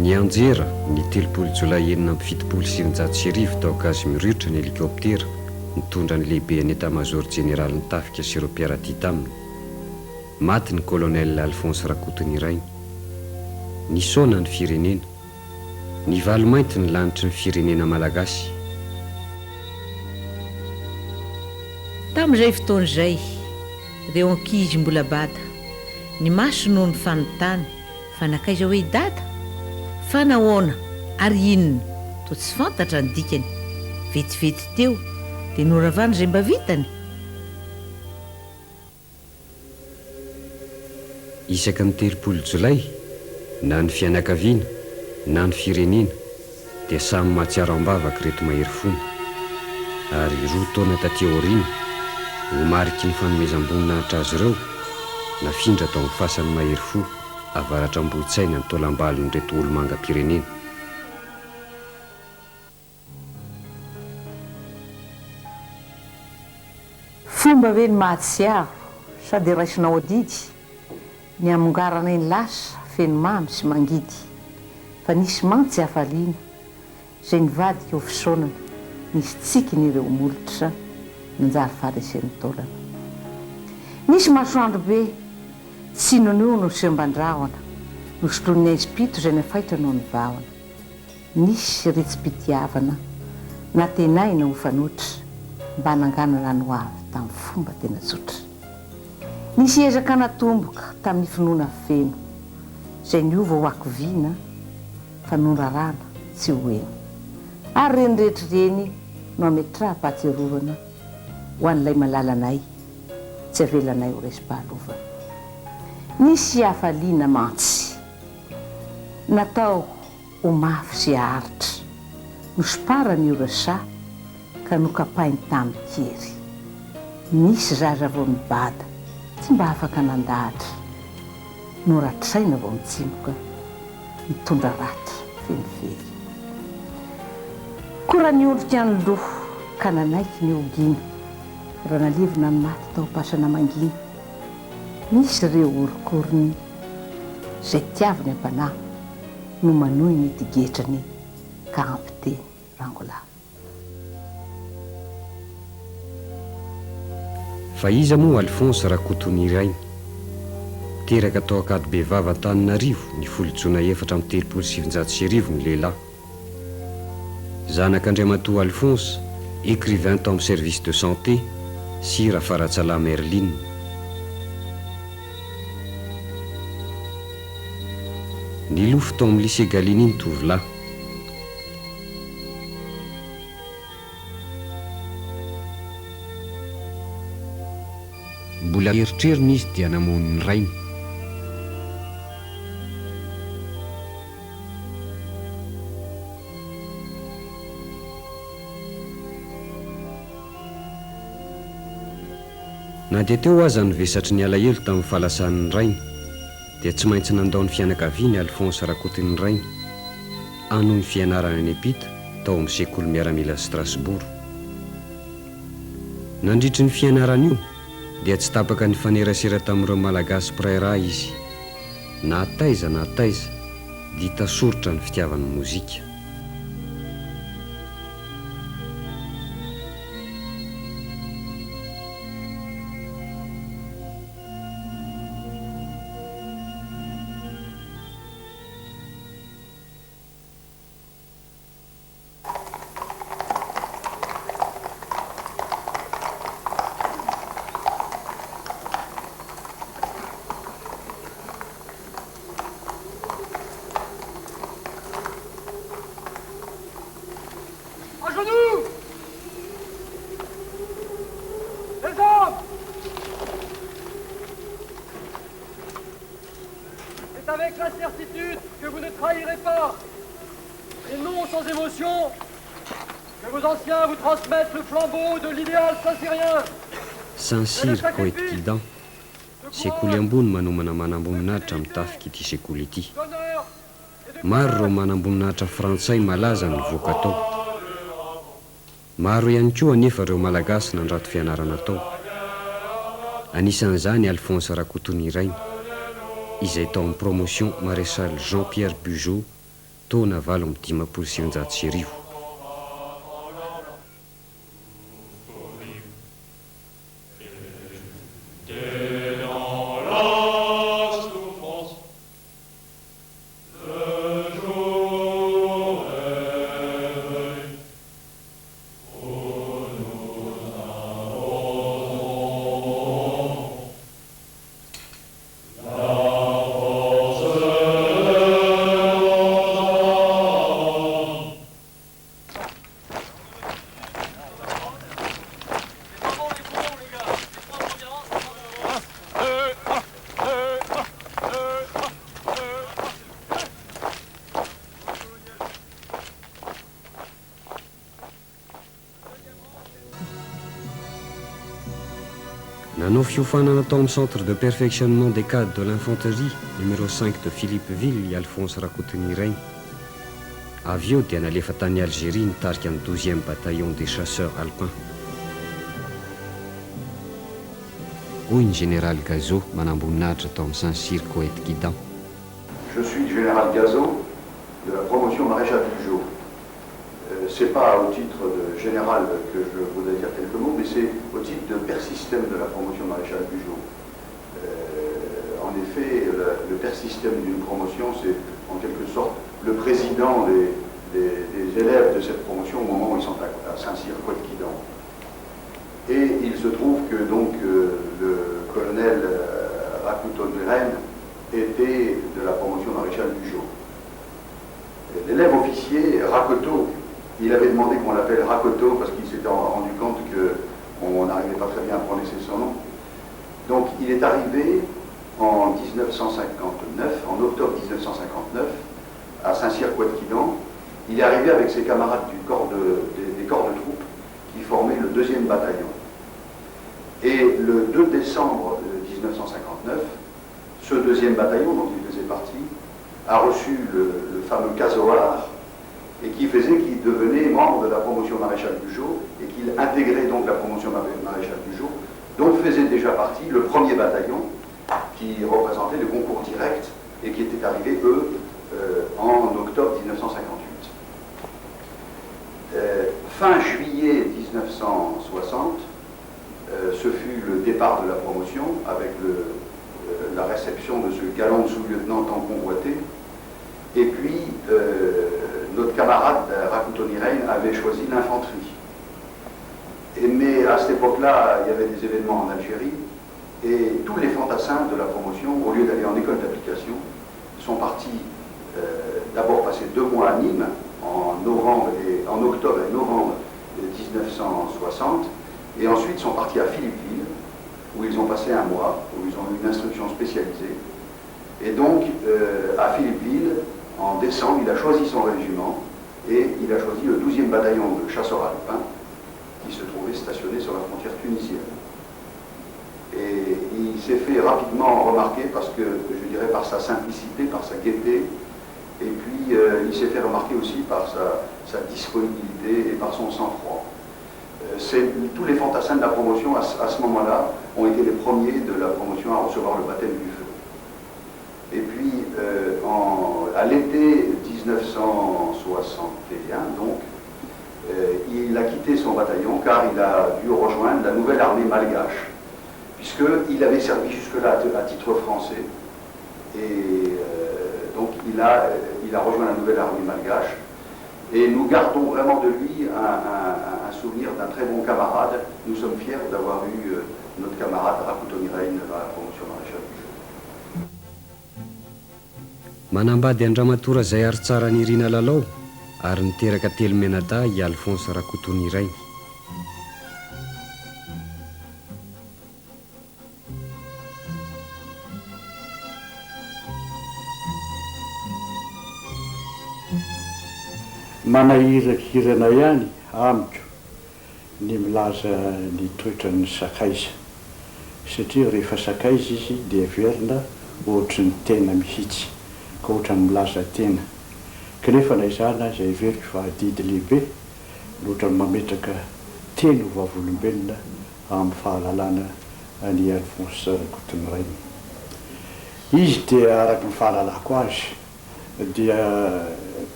Ny anjera ny 3 jolay 1977 tao akazy miriotra ny helikoptera nitondra ny lehibe ny état-major général ny tafika sy ireo mpiaradia taminy. Maty ny colonel Alphonse Rakotonirainy. Nisaona ny firenena, ny valomainty ny lanitry ny firenena malagasy. Tamin'izay fotoana izay, ireo ankizy mbola bata, ny maso noho ny fanontany, fa nakaiza hoe dada? Fa nahoana ary inona? Toa tsy fantatra ny dikany. Vetivety teo dia noravana izay mba vitany. Isaka ny 3 jolay, na ny fianakaviana, na ny firenena, dia samy mahatsiaro ambavaka reto mahery fony. Ary 2 taona taty aoriana, ho mariky ny fanomezam-boninahitra azy ireo, nafindra tao amin'ny fasan'ny mahery fo, avaratra ambohitsaina ny tolam-balony reto olo-manga-pirenena. Fomba ve ny mahatsiaro sady raisinao adidy ny amongarana ny lasa feno mamy sy mangidy, fa nisy mantsy hafaliana izay nivadika ho fisaonana, nisy tsikiny ireo molotra nanjary faharesen'ny taolana. Nisy masoandro be tsy inonio no semban-drahona, nosolony aizipito izay nafaitra no ny vahona. Nisy retsipitiavana na tenaina ho fanotra mba nanganana no avy tamin'ny fomba tena tsotra. Nisy ezaka natomboka tamin'ny finoana feno izay niova ho akoviana fa nonrarana tsy hoeny. Ary renirehetra reny no ametraha-pahatsiarovana ho an'ilay malalanay tsy avelanay ho resy-pahalovana. Nisy hafaliana mantsy natao ho mafy sy haharitra, nosopara ny orasa ka nokapainy tamin'ny kery. Nisy zaza vao mibada tsy mba afaka nandahatra, noratraina vao mitsimoka mitondra ratra fenivery. Kora niondrika ny loho ka nanaiky ny ogina, raha nalevina ny maty tao pasana mangina. Nisy ireo orokorony izay tiaviny am-panahy no manohy ny digetrany ka ampiteny rangolahy. Fa iza moa Alphonse Rakotonirainy, teraka tao Akadibe vava Antananarivo ny 10 Jona 1977 ny lehilahy. Zanak'Andriamatoa Alphonse, écrivain tao amin'ny service de santé sy Rafaratsala Merline. Nilofo tao amin'ny lycée Galiny ny tovolahy. Mbola eritreriny izy dia namono ny rainy. Na dia teo aza nivesatry ny alahelo tamin'ny fahalasan'ny rainy, dia tsy maintsy nandao ny fianakaviany Alphonse Rakotonirainy anoho ny fianarana any Ampita tao amin'ny sekoly miaramila Strasbourg. Nandritry ny fianarana io dia tsy tapaka ny fanerasera tamin'ireo malagasy praira izy. Na taiza dita soritra ny fitiavany mozika. Avec la certitude que vous ne trahirez pas, et non sans émotion, que vos anciens vous transmettent le flambeau de l'idéal saint-cyrien. Saint-Cyr Koetkidan, sekoly ambony manomana manamboninahitra amin'ny tafika ity sekoly ity. Maro ireo manamboninahitra frantsay malaza ny voaka tao. Maro ihany koa anefa ireo malagasy nandrato fianarana tao. Anisan'izany Alphonse Rakotonirainy, izay tao amin'ny promotion maréchal Jean-Pierre Bugeaud taona 20 Nanao fiofanana tao amin'ny centre de perfectionnement des cadres de l'infanterie numéro 5 de Philippeville i Alphonse Rakotonirainy. Avy eo dia nalefa tany Algérie nitarika ny 12e bataillon des chasseurs alpins. Hoy ny général Gazot manamboninahitra tao amin'ny Saint-Cyr Coët-Quidan. Je suis général Gazot de la promotion maréchal Bugeaud. C'est pas au titre de général que je voudrais dire quelques mots, mais c'est au titre de persystème de la promotion maréchal Bugeaud. En effet, le persystème d'une promotion, c'est en quelque sorte le président des élèves de cette promotion au moment où ils sont à Saint-Cyr Coët-Quidan. Et il se trouve que donc le colonel Rakotonirainy était de la promotion maréchal Bugeaud. L'élève officier Rakoto, il avait demandé qu'on l'appelle Rakoto parce qu'il s'était rendu compte qu'on n'arrivait pas très bien à prononcer son nom. Donc il est arrivé en 1959, en octobre 1959, à Saint-Cyr-Coët-Quidan. Il est arrivé avec ses camarades des corps de troupes qui formaient le 2e bataillon. Et le 2 décembre 1959, ce 2e bataillon dont il faisait partie a reçu le fameux casoar, et qui faisait qu'il devenait membre de la promotion maréchal Bugeaud et qu'il intégrait donc la promotion maréchal Bugeaud, dont faisait déjà partie le 1er bataillon qui représentait le concours direct et qui était arrivé, eux, en octobre 1958. Fin juillet 1960, ce fut le départ de la promotion avec la réception de ce galant sous-lieutenant tant convoité. Et puis, notre camarade Rakotonirainy avait choisi l'infanterie. Mais à cette époque-là, il y avait des événements en Algérie, et tous les fantassins de la promotion, au lieu d'aller en école d'application, sont partis d'abord passer 2 mois à Nîmes, en octobre et novembre 1960, et ensuite sont partis à Philippeville, où ils ont passé 1 mois, où ils ont eu une instruction spécialisée. Et donc, à Philippeville, en décembre, il a choisi son régiment et il a choisi le 12e bataillon de chasseurs alpins qui se trouvait stationné sur la frontière tunisienne. Et il s'est fait rapidement remarquer parce que, je dirais, par sa simplicité, par sa gaieté, et puis il s'est fait remarquer aussi par sa disponibilité et par son sang-froid. Tous les fantassins de la promotion, à ce moment-là, ont été les premiers de la promotion à recevoir le baptême du feu. Et puis, à l'été 1961, donc, il a quitté son bataillon car il a dû rejoindre la nouvelle armée malgache, puisqu'il avait servi jusque-là à titre français. Et donc, il a rejoint la nouvelle armée malgache. Et nous gardons vraiment de lui un souvenir d'un très bon camarade. Nous sommes fiers d'avoir eu notre camarade Rakotonirainy à la promotion maréchal Bugeaud. Manambady Andramatoura izay ary tsara nirina lalao ary niteraka telo menada i Alphonse Rakotonirainy. Manahirakirana ihany amiko ny milaza ny toetran'ny sakaiza satria rehefa sakaiza izy dia verina ohatry ny tena mihitsy ka ohatra ny milaza tena kanefa na izany azy everiko fa didy lehibe ohatra ny mametraka teny ho vavolombelona amin'ny fahalalana ny Alphonse Rakotonirainy. Izy dia araka ny fahalalako azy dia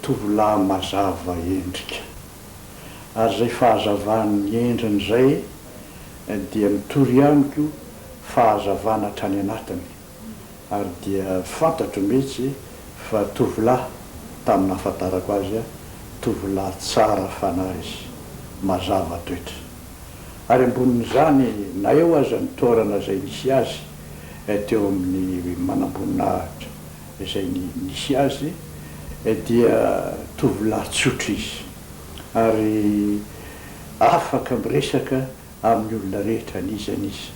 tovolahy mazava endrika ary zay fahazavan'ny endriny zay dia mitory amiko fahazavana hatrany anatiny ary dia fantatro mihitsy fa tovolahy tamin'ny ahafantarako azy tovolahy tsara fanahy izy mazava toetra ary ambonin'izany na eo aza ny toerana zay nisy azy teo amin'ny manamboninahitra izay nisy azy dia tovolahy tsotra izy ary afaka miresaka amin'ny olona rehetra nizaniza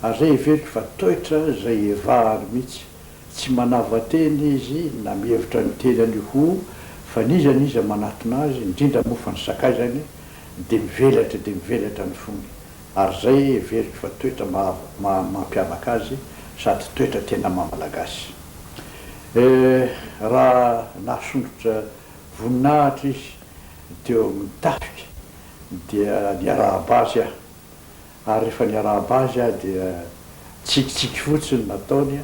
ary zay everiko fa toetra zay evahary mihitsy tsy manavateny izy na mihevitra ny tenany ho fa nizaniza manatona azy indrindra mofa ny sakaizany dia mivelatra ny fony ary zay everiko fa toetra mampiavaka azy sady toetra tena mamalagasy raha nasondrotra voninahitra izy teo amin'ny tafika dia niaraha-bazy aho ary rehefa niaraha-bazy aho dia tsikitsiky fotsiny nataony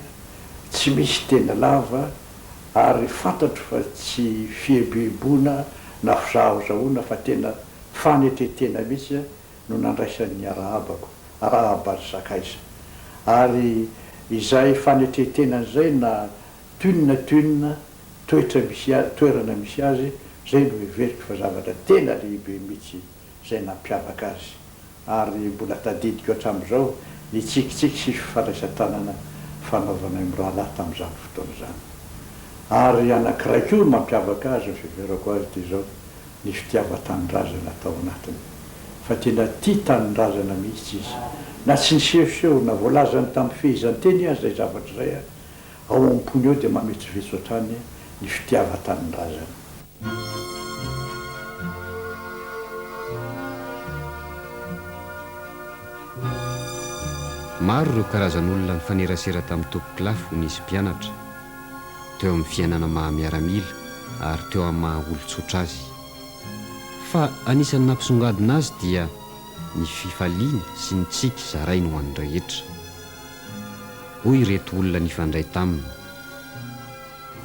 tsy misy tena lava ary fantatro fa tsy fiebebona na fizahozahoana fa tena fanetretena mihitsy no nandraisan'ny arahabazy sakaiza ary izay fanetretenan'izay na toerana toerana misy azy zay no everiko fa zavatra tena lehibe mihitsy zay nampiavaka azy ary mbola tadidiko hatramin'izao nitsikitsiky sy fifandraisan-tanana fanaovana imoralahy tamin'izany fotoana zany ary anankiray koa no mampiavaka azy ny fiverako azy dia zao ny fitiava-tanindrazana atao anatiny fa tena tia tanindrazana mihitsy izy na tsy nisehoseho na voalazany tamin'ny fehizanteny azy zay zavatra zay ao am-pony eo dia mametsovetso hatrany ny fitiava-tanindrazana maro ireo karazan'olona mifanerasera tamin'ny tompokilafo nisy mpianatra teo amin'ny fiainana mahamiaramila ary teo amin'ny maha-olotsotra azy fa anisan'ny nampisongadina azy dia ny fifaliana sy ny tsiky zarainy ho an'ny rehetra hoy reto olona nifandray taminy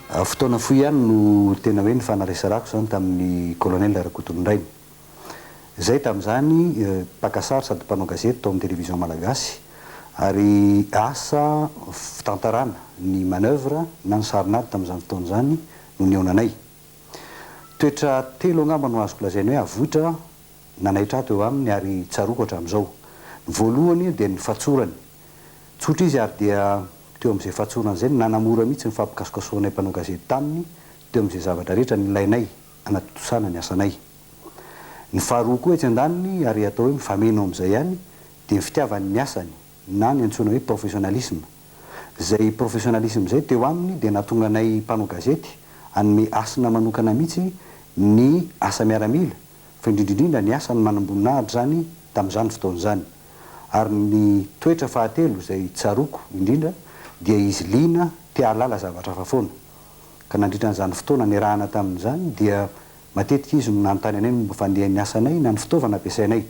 fotoana fo ihany no tena hoe ny fanaresarako zany tamin'ny colonel Rakotondray zay tamin'izany pakasary sady mpanao gazety tao amin'ny télévision malagasy ary asa fitantarana ny manœuvre na ny sarinady tamin'izany fotoana zany no neonanay toetra telo angamba no azoko lazainy hoe avohitra nanaitra teo aminy ary tsaroko hatramin'izao ny voalohany dia ny fatsorany tsotra izy ary dia teo amin'izay fatsorana zay nanamora mihitsy ny fampikasokasoanay mpanao gazety taminy teo amin'izay zavatra rehetra nilainay anatotosana ny asanay ny faharoa koa etsy an-daniny ary atao hoe mifameno amin'izay ihany dia ny fitiavany ny asany na ny antsoina hoe professionnalisme zay professionnalisme zay teo aminy dia natonga anay mpanao gazety anome asina manokana mihitsy ny asa miaramila fa indrindrindrindra ny asa ny manamboninahitra zany tamin'izany fotoana zany ary ny toetra fahatelo zay tsaroko indrindra dia izy liana tia alala zavatra hafa foana ka nandritra n'izany fotoana nirahana tamin'izany dia matetika izy no nanontany anay no fandehan'ny asanay na ny fitaovana ampiasainay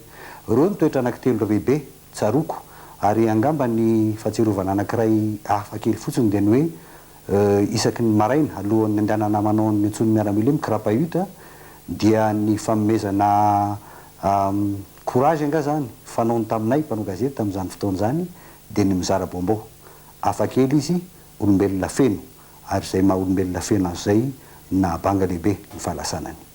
reo ny toetra anankitelo lehibe tsaroko ary angamba ny fahatsiarovana anankiray hafa kely fotsiny dia ny hoe isaky ny maraina alohan'ny andehanana manao ny antsony miaramila mikrapahita dia ny famomezana courage anga zany fanaony taminay mpanao gazety tamin'izany fotoana zany dia ny mizara bombao hafa kely izy olombelona feno ary zay maha olombelona feno azy zay na banga lehibe ny fahalasanany